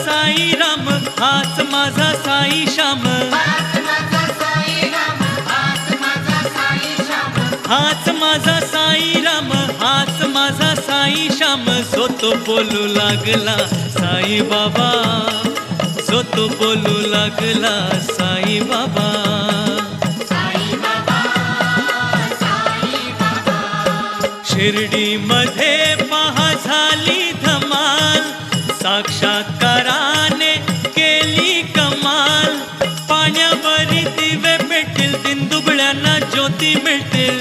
साई राम, हाच माझा साई श्याम, हाच माझा साई राम, हाच माझा साई श्याम. जो तो बोलू लागला साई बाबा, जो तो बोलू लागला साई बाबा. शिर्डी मध्ये पहा झाली धमाल, साक्षात्काराने केली कमाल. पाण्यावरी दिवे पेटतील, दिनदुबळ्यांना ज्योती मिळतील.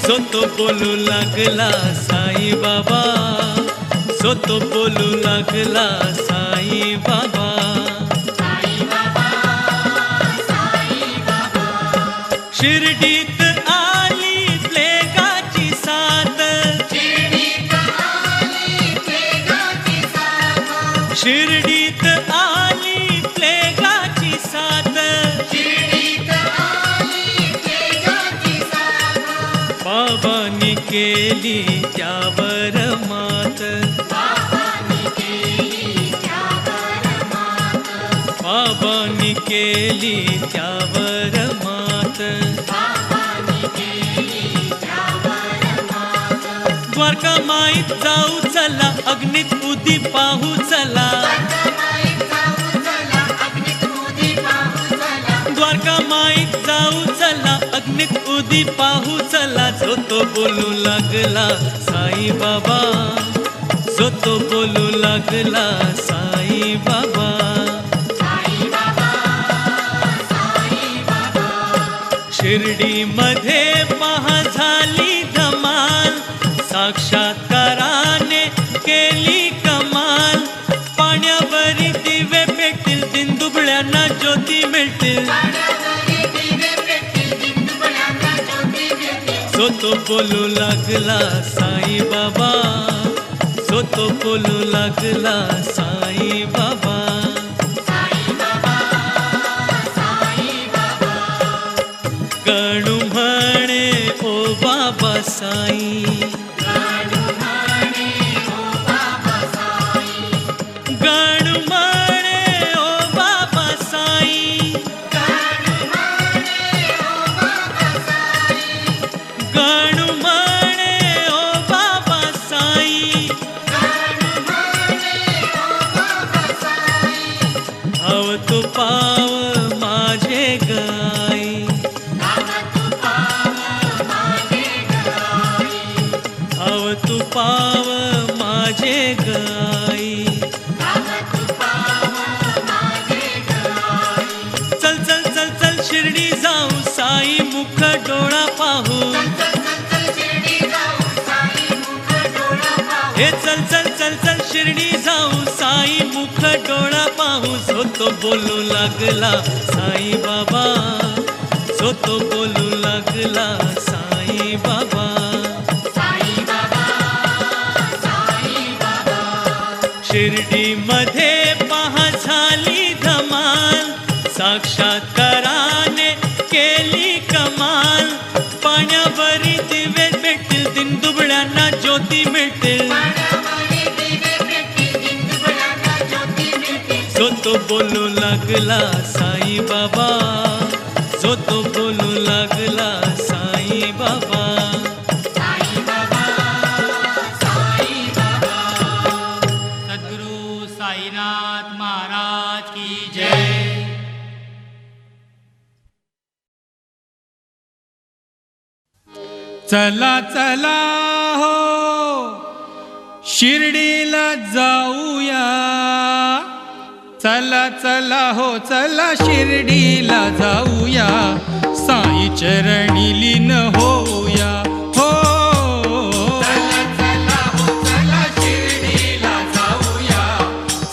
जो तो बोलू लागला साई बाबा, जो तो बोलू लागला साई बाबा. शिर्डीत आली प्लेगाची साथ, शिर्डीत आली प्लेगाची साथ. बाबांनी केली त्यावर मात, बाबांनी केली त्यावर मात. द्वारका माईत जाऊ चला, अग्नीत उदी पाहू चला. द्वारका माईत जाऊ चला, अग्नीत उदी पाहू चला. जो तो बोलू लागला साई बाबा, जो तो बोलू लागला साई बाबा. शिर्डी मध्ये पहा झाली धमाल, साक्षात्काराने केली कमाल. पाण्यावरी दिवे पेटतील, दिनदुबळ्यांना ज्योती मिळतील. जो तो बोलू लागला साई बाबा, जो तो बोलू लागला साई बाबा. गणू म्हणे ओ बाबा साई, गणू म्हणे ओ बाबा साई. गणू म्हणे ओ बाबा साई, गणू म्हणे ओ बाबा साई. भाव तू पाव माझे गाई, भाव तू पाव माझे गाई. चल चल चल चल शिर्डी जाऊ, साई मुख डोळा पाहू. हे चल चल चल चल शिर्डी जाऊ, साई मुख डोळा पाहू. जो तो बोलू लागला साई बाबा, जो तो बोलू लागला साई बाबा. शिर्डी मध्ये पहा झाली धमाल, साक्षात्काराने केली कमाल. पाण्यावरी दिवे पेटतील, दिनदुबळ्यांना ज्योती मिळतील. जो तो बोलू लागला साई बाबा, जो तो बोलू लागला साई बाबा. सद्गुरु साईनाथ महाराज की जय. चला चला हो शिर्डीला जाऊया, चला चला हो चला शिर्डीला जाऊया. साई चरणी लीन होऊया हो. चला चला हो चला शिर्डीला जाऊया,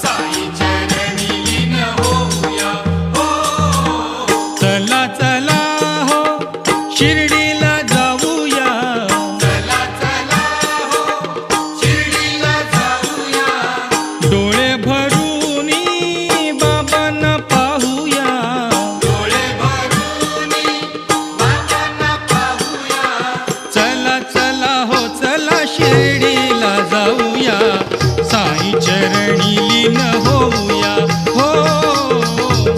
साई चरणी लीन होऊया हो. चला चला हो शिर्डीला जाऊया, चला चला हो शिर्डीला जाऊया. डोळे भरून बाबांना पाहूया, डोळे भरून बाबांना पाहूया. साई चरणी लीन होऊया हो.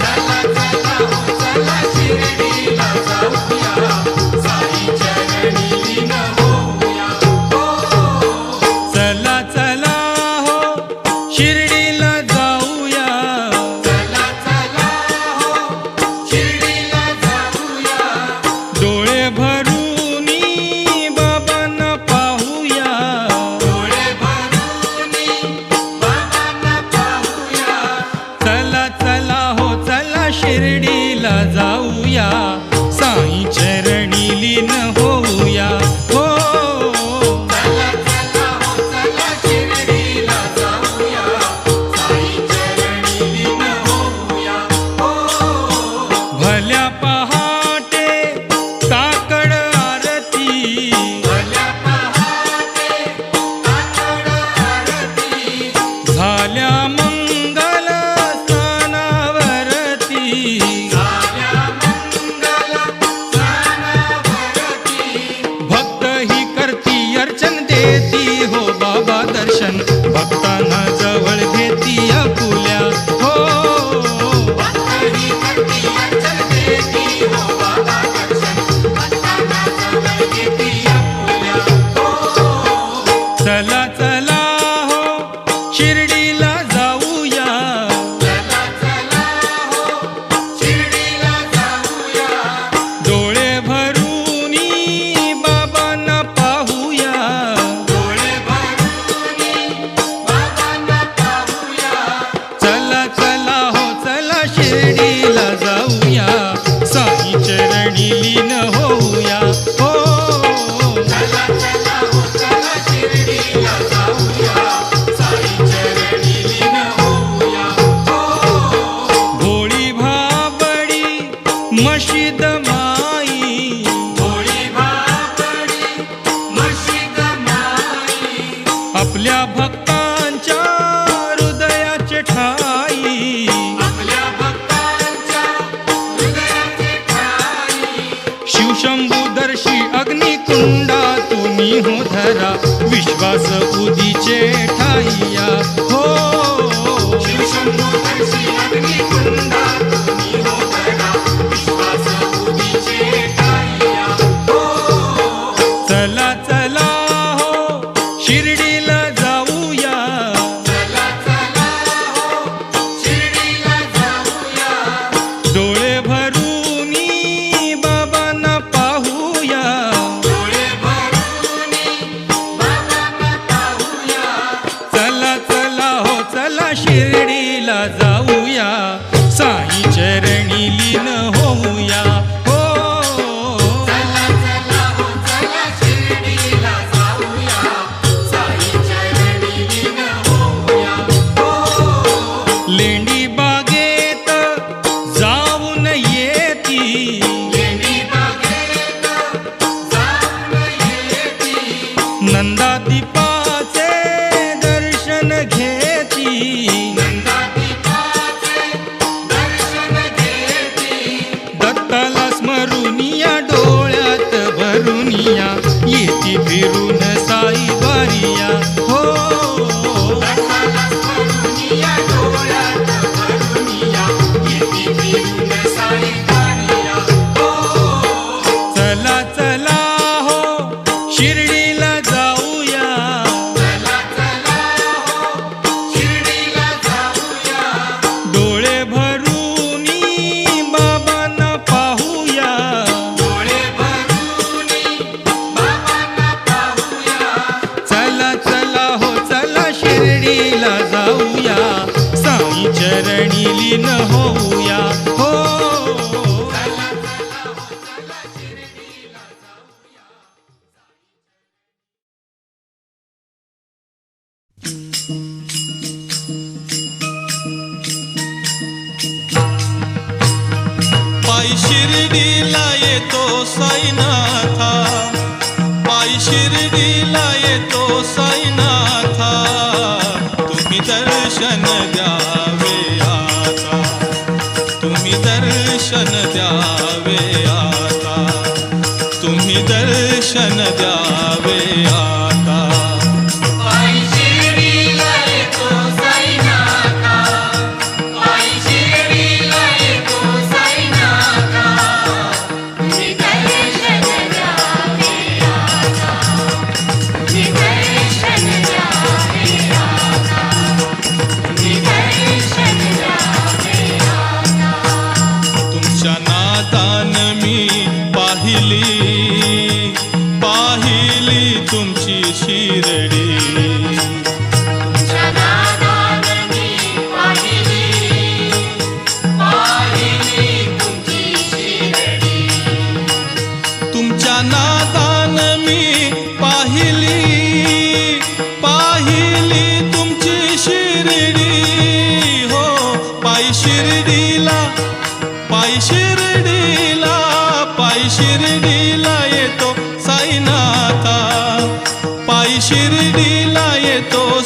चला चला हो चला शिर्डीला जाऊया साई चरणी लीन होऊया हो. चला चला हो शिर्डीला जाऊया. चला चला हो शिर्डीला जाऊया डोळे भरूनी बाबांना पाहूया. डोळे भरूनी बाबांना पाहूया. चला चला हो चला शिर्डीला जाऊया साई चरणी लीन होऊया हो. चला चला हो चला शिर्डीला जाऊया साई चरणी लीन होऊया हो. भल्या पहाटे काकड आरती. भल्या पहाटे काकड आरती. झाल्या मंगल स्नानावरती. झाल्या मंगल स्नानावरती. भक्त ही करती अर्चन देती हो बाबा दर्शन भक्तांना जवळ घेती आपुल्या हो. भक्तही करती अर्चन देती हो बाबा दर्शन भक्तांना जवळ घेती आपुल्या हो. चला चला हो शिर्डीला जाऊया. चला चला हो शिर्डीला जाऊया. डोळे भरूनी बाबांना पाहूया. डोळे भरूनी बाबांना पाहूया. चला चला हो चला शिर्डीला जाऊया साई चरणी लीन होऊया हो. चला चला हो चला शिर्डीला जाऊया साई चरणी लीन होऊया हो. भोळी भाबडी मशीद माई. भोळी भाबडी मशीद माई. आपल्या भक्तांच्या हृदयाचे ठाई. आपल्या भक्तांच्या हृदयाचे ठाई. शिवशंभूदर्शी अग्निकुंडा तुम्ही हो धरा विश्वास उदीचे ठाईया हो. शिवशंभूदर्शी अग्निकुंडा तुम्ही हो धरा विश्वास बुद्धीचे ठाईया हो. चला चला हो शिर्डीला जाऊया. चला चला हो शिर्डीला जाऊया. डोळे भरूनी बाबांना पाहूया. डोळे भरूनी बाबांना पाहूया. चला चला हो चला शिर्डीला जाऊया साई चरणी लीन होऊया हो. चला चला हो चला शिर्डीला जाऊया साई चरणी लीन होऊया हो. लेंडी बागेत जाऊन येती. लेणी बागेत जाऊन येती. नंदादीपाचे दर्शन घेती. नंदादीपाचे दर्शन घेती. दत्ताला स्मरुनिया डोळ्यात भरुनिया येती फिरून साई बारिया हो. दत्ताला स्मरुनिया डोळ्यात भरुनिया येती फिरून साई बारिया हो. चला चला हो शिर्डीला जाऊया. चला चला हो शिर्डीला जाऊया. डोळे भरूनी बाबांना पाहूया. डोळे भरूनी बाबांना पाहूया. चला चला हो चला शिर्डीला जाऊया साई चरणी लीन होऊया हो. चला चला हो चला शिर्डीला जाऊया. पायी शिर्डीला येतो साईनाथा. पायी शिर्डीला येतो साईनाथा. तुम्ही दर्शन द्यावे आता. तुम्ही दर्शन द्यावे आता. तुम्ही दर्शन द्यावे आता. पायी शिर्डीला येतो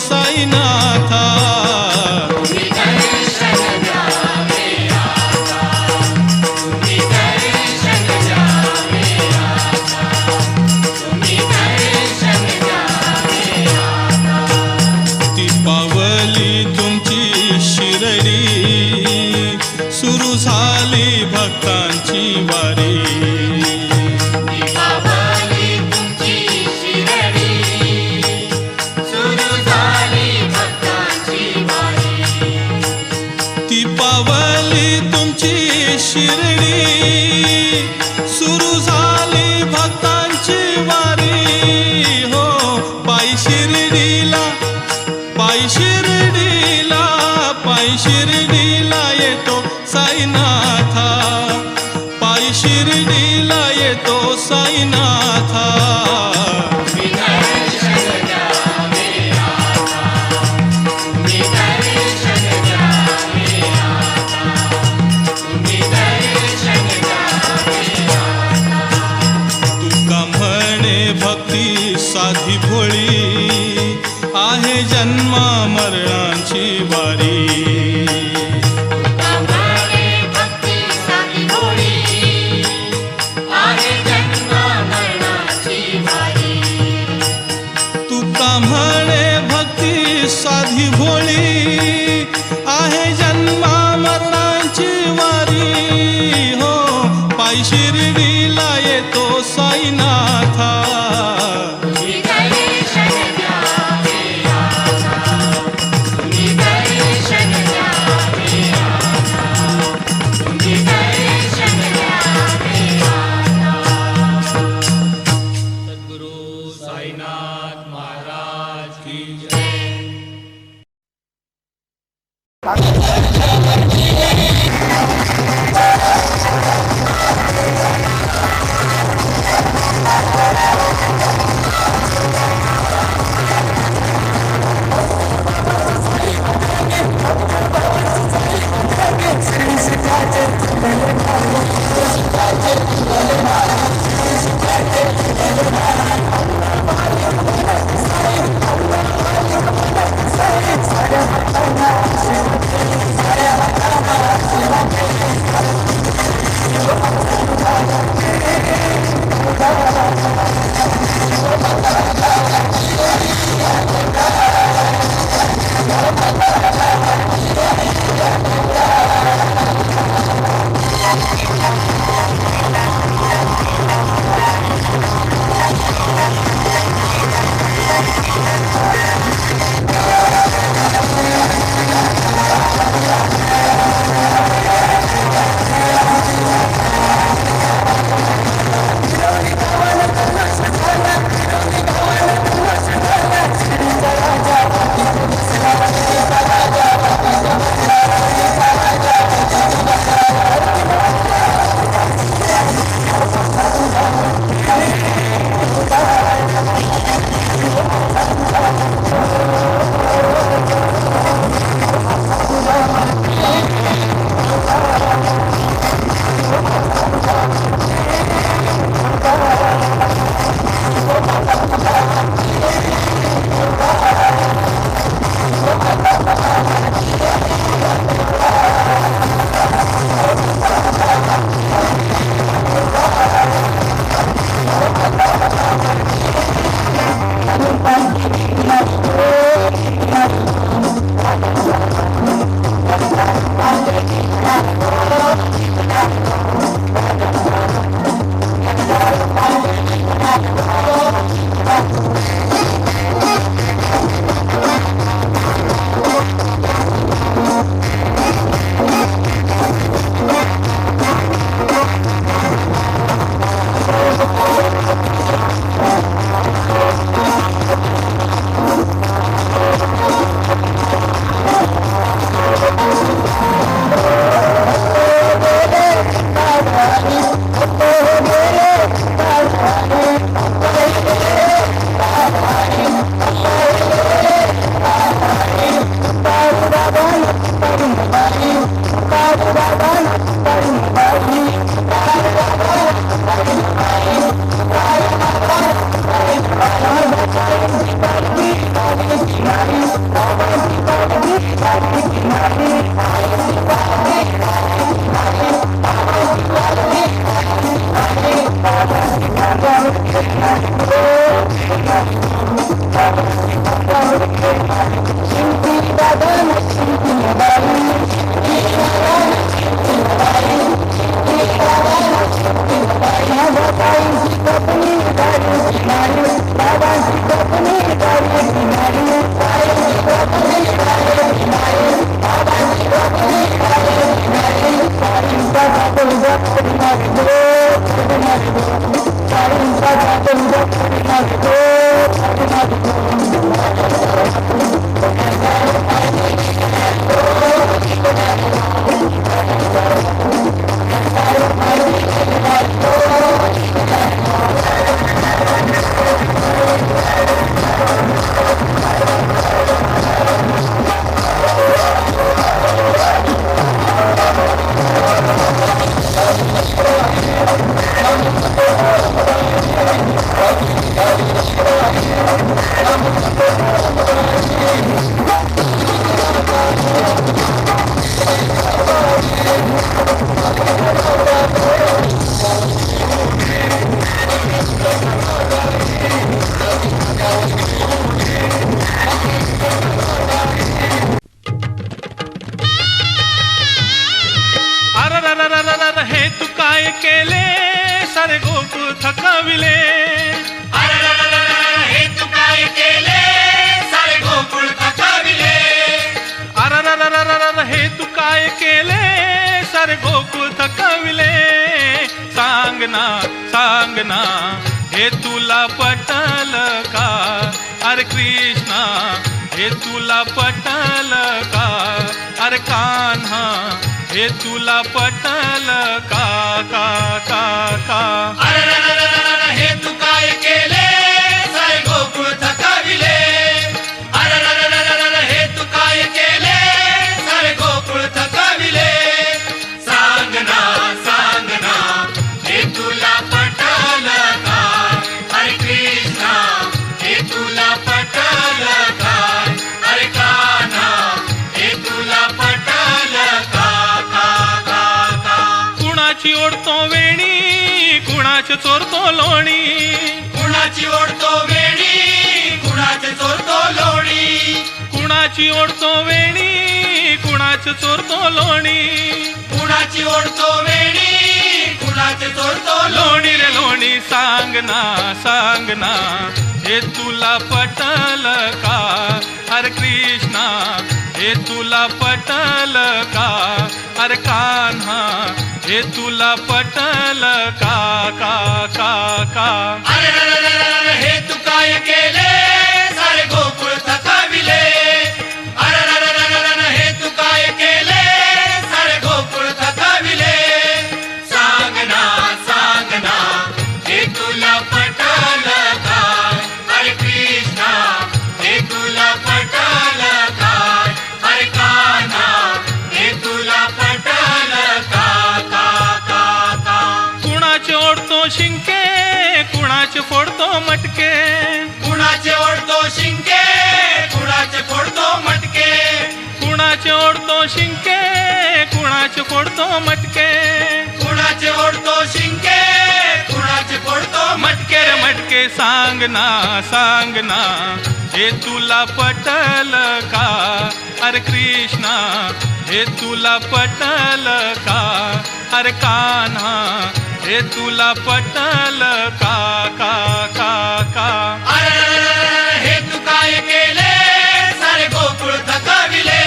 साईनाथा तुम्ही दर्शन द्यावे आता, तुम्ही दर्शन द्यावे आता, तुम्ही दर्शन द्यावे आता. ती पावली तुमची शिरडी सुरू झाली भक्तांची वारी दीपावली तुमची शिरडी सुरू झाली भक्तांची वारी. ती पावली तुमची शिरडी सुरू झाली भक्तांची वारी हो पायी शिर्डीला पायी शिर्डीला पायी शिर्डीला येतो साईनाथा पायी शिर्डीला येतो साईनाथा तुम्ही दर्शन द्यावे आता, तुम्ही दर्शन द्यावे आता, तुम्ही दर्शन द्यावे आता. तुका म्हणे भक्ती साधी भोळी आहे जन्मा मरणाची वारी तुकांबळे भक्ती साधी भोळी आहे जन्म मरणाची वारी. तुका म्हणे भक्ती साधी भोळी आहे जन्मा मरणाची वारी हो पायी शिर्डीला येतो साईनाथा तुम्ही दर्शन द्यावे आता, तुम्ही दर्शन द्यावे आता, तुम्ही दर्शन द्यावे आता. सद्गुरु साईनाथ महाराज की जय. Thank you. अररररररर हे तू काय केले सारे गोकुळ थकविले. अरररररर हे तू काय केले सारे गोकुळ थकविले. अररररररर हे तू काय केले सारे गोकुळ थकविले. सांग ना हे तुला पटल का अरे कृष्णा हे तुला पटल का अरे कान्हा हे तुला पटल का का का का. अरररररर हे तू काय केले सारे गोकुळ थकविले. अरररररर हे तू काय केले सारे गोकुळ थकविले. सांग ना हे तुला पटल का अरे कृष्णा हे तुला पटल का अरे कान्हा हे तुला पटल का का का का. कुणाची ओढतो वेणी कुणाचे चोरतो लोणी. कुणाची ओढतो वेणी कुणाचे चोरतो लोणी. कुणाची ओढतो वेणी कुणाचे चोरतो लोणी. कुणाची ओढतो वेणी कुणाचे चोरतो लोणी रे लोणी. सांग ना हे तुला पटल का अरे कृष्णा हे तुला पटल का अरे कान्हा हे तुला पटल का का का का. अरररररर हे तू काय केले सारे गोकुळ थकविले. अरररररर हे तू काय केले सारे गोकुळ थकविले. सांग ना हे तुला पटल का अरे कृष्णा हे तुला पटल का अरे कान्हा हे तुला पटल का का का का. कुणाचे ओढतो शिंके कुणाचे फोडतो मटके. कुणाचे ओढतो शिंके कुणाचे फोडतो मटके. कुणाचे ओढतो शिंके कुणाचे फोडतो मटके. कुणाचे ओढतो शिंके कुणाचे फोडतो मटके रे मटके. सांग ना हे तुला पटल का अरे कृष्णा हे तुला पटल का अरे कान्हा हे तुला पटल का का का का. अररररर हे तू काय केले सारे गोकुळ थकविले.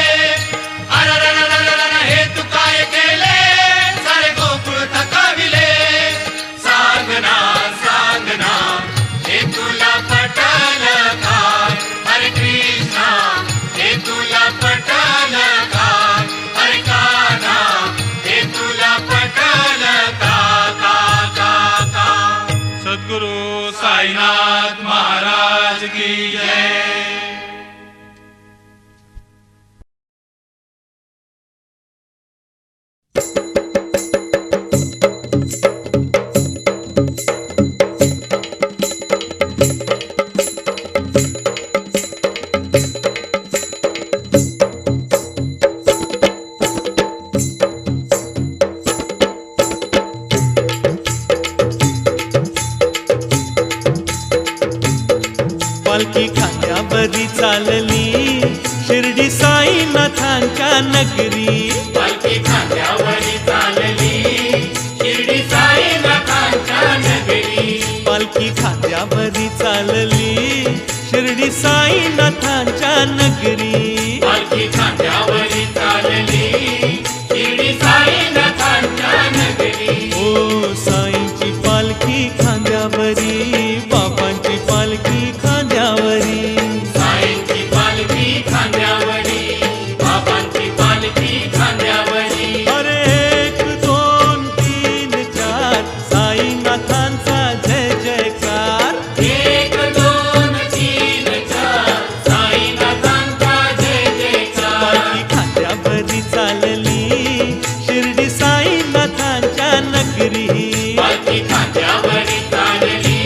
अरररररर हे तू काय केले सारे गोकुळ थकविले. सांग ना हे तुला पटल का अरे कृष्णा हे तुला पटल का अरे कान्हा हे तुला पटल का का का का. सद्गुरु साईनाथ महाराज शिर्डी साईनाथांच्या नगरी. पालखी खांद्यावरी चालली शिर्डी साईनाथांच्या नगरी. पालखी खांद्यावरी चालली शिर्डी साईनाथांच्या नगरी. पालखी खांद्यावरी चालली शिर्डी साईनाथांच्या नगरी. ओ साईंची पालखी खांद्यावरी, बाबांची पालखी खांद्यावरी. साईंची पालखी खांद्यावरी, बाबांची पालखी खांद्यावरी. अरे 1 2 3 4 साईनाथांचा जय जयकार. 1 2 3 4 साईनाथांचा जय जयकार. पालखी खांद्यावरी चालली शिर्डी साईनाथांच्या नगरी. पालखी खांद्यावरी चालली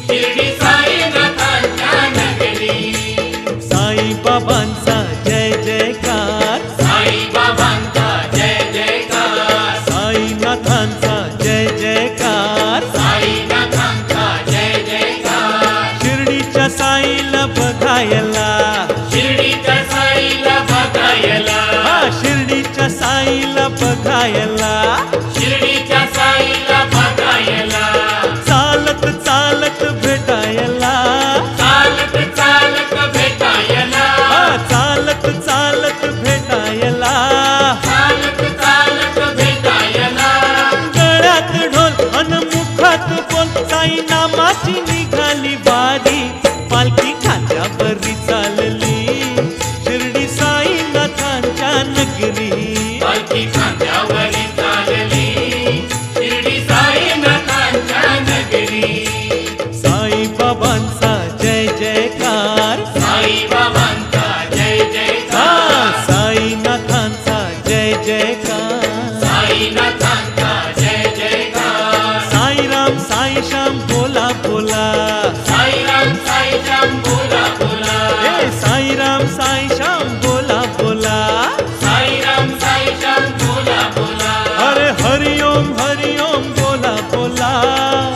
शिर्डी साईनाथांच्या नगरी. साईबाबांचा जय जयकार. साईबाबांचा जय जयकार. साईनाथांचा जय जयकार. साईनाथांचा जय जयकार. शिर्डीच्या साईला बघायला, शिर्डीच्या साईला बघायला. शिर्डीच्या साईला बघायला. शिर्डीच्या साईला बघायला. चालत चालत भेटायला. चालत चालत भेटायला. चालत चालत भेटायला. चालत चालत भेटायला. गळ्यात ढोल अन मुखात बोल, साई नामाची निघाली वारी. पालखी खांद्यावरी चालली शिर्डी साईनाथांच्या नगरी. पालखी खांद्यावरी चालली शिर्डी साईनाथांच्या नगरी. साईबाबांचा जय जयकार. साईबाबांचा जय जयकार. साईनाथांचा जय जयकार. साईनाथांचा जय जयकार. साईराम साईश्याम बोला बोला. साईराम साईश्याम बोला बोला. साईराम साईश्याम बोला बोला. साईराम साईश्याम बोला बोला. अरे हरिओम हरिओम बोला बोला.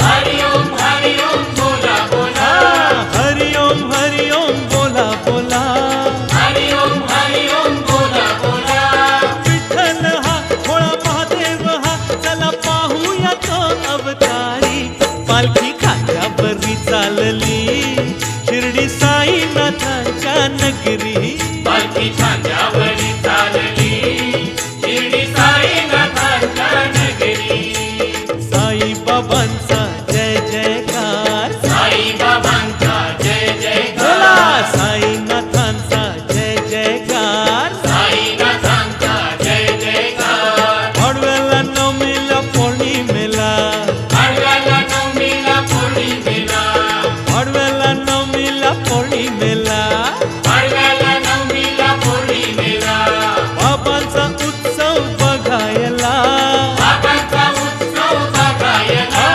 हरिओम हरिओम बोला बोला. हरिओम हरिओम बोला बोला. हरिओम हरिओम बोला बोला. विठ्ठल हा भोळा महादेव हा, चला पाहूया तो अवतारी. पालखी खांद्यावरी चालली शिर्डी साईनाथांच्या नगरी. पालखी खांद्यावरी चालली शिर्डी साईनाथांच्या नगरी. साईबाबांचा जय जयकार. साईबाबांचा जय जयकार. बोला साईनाथांचा जय जयकार. साईनाथांचा जय जयकार. आडव्याला नवमीला पौर्णिमेला. आडव्याला नवमीला पौर्णिमेला. आडव्याला नवमीला पौर्णिमेला. आडव्याला नवमीला पौर्णिमेला. बाबांचा उत्सव बघायला. बाबांचा उत्सव बघायला.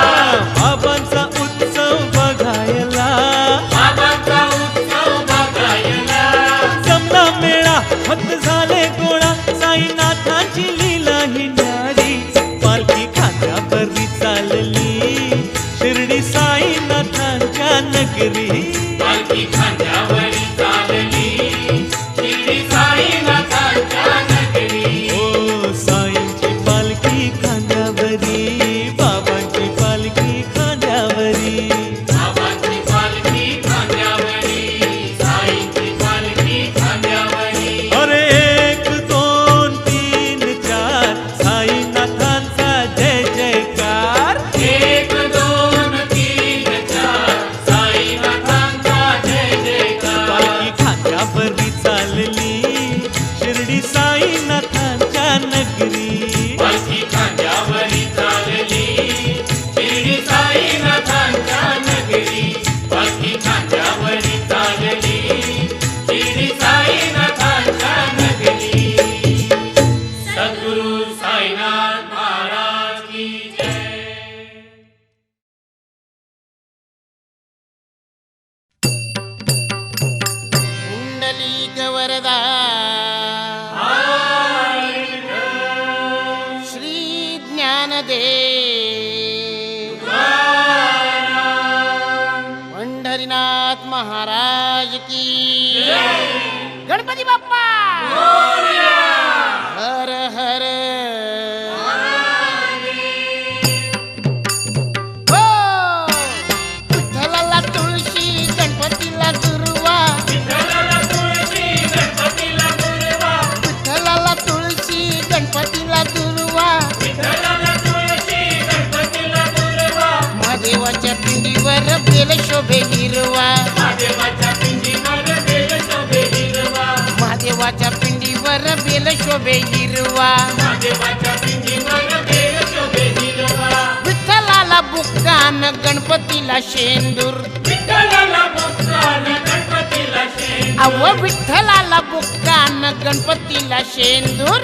बाबांचा उत्सव बघायला. बाबांचा उत्सव बघायला. जमला मेळा मत झाले गोळा, साईनाथांची लीला ही न्यारी. पालखी खांद्यावरी चालली शिर्डी साईनाथांच्या नगरी. पालखी खांद्यावरी चालली शिर्डी साईनाथांच्या नगरी. ओ साईंची पालखी खांद्यावरी, बाबांची पालखी खांद्यावरी. बाबांची पालखी खांद्यावरी. साईंची पालखी खांद्यावरी. अरे 1 2 3 4 साईनाथांचा जय जयकार. 1 2 3 4 साईनाथांचा जय जयकार. पालखी खांद्यावरी चालली शिर्डी साईनाथांच्या नगरी. पालखी खांद्यावरी चालली शिर्डी साईनाथांच्या नगरी. पालखी खांद्यावरी चालली शिर्डी साईनाथांच्या नगरी. सद्गुरु साईनाथ महाराज की जय. पुंडलीक वरदा श्री ज्ञानदेव पंढरीनाथ महाराज की गणपती बाप्पा हर हर हो विठ्ठलाला तुळशी गणपतीला दुर्वा विठ्ठलाला तुळशी गणपतीला दुर्वा महादेवाच्या पिंडीवर बेल शोभे हिरवा महादेवाच्या पिंडीवर बेल शोभे हिरवा विठ्ठलाला बुक्कान गणपतीला शेंदूर अव विठ्ठलाला बुक्कान गणपतीला शेंदूर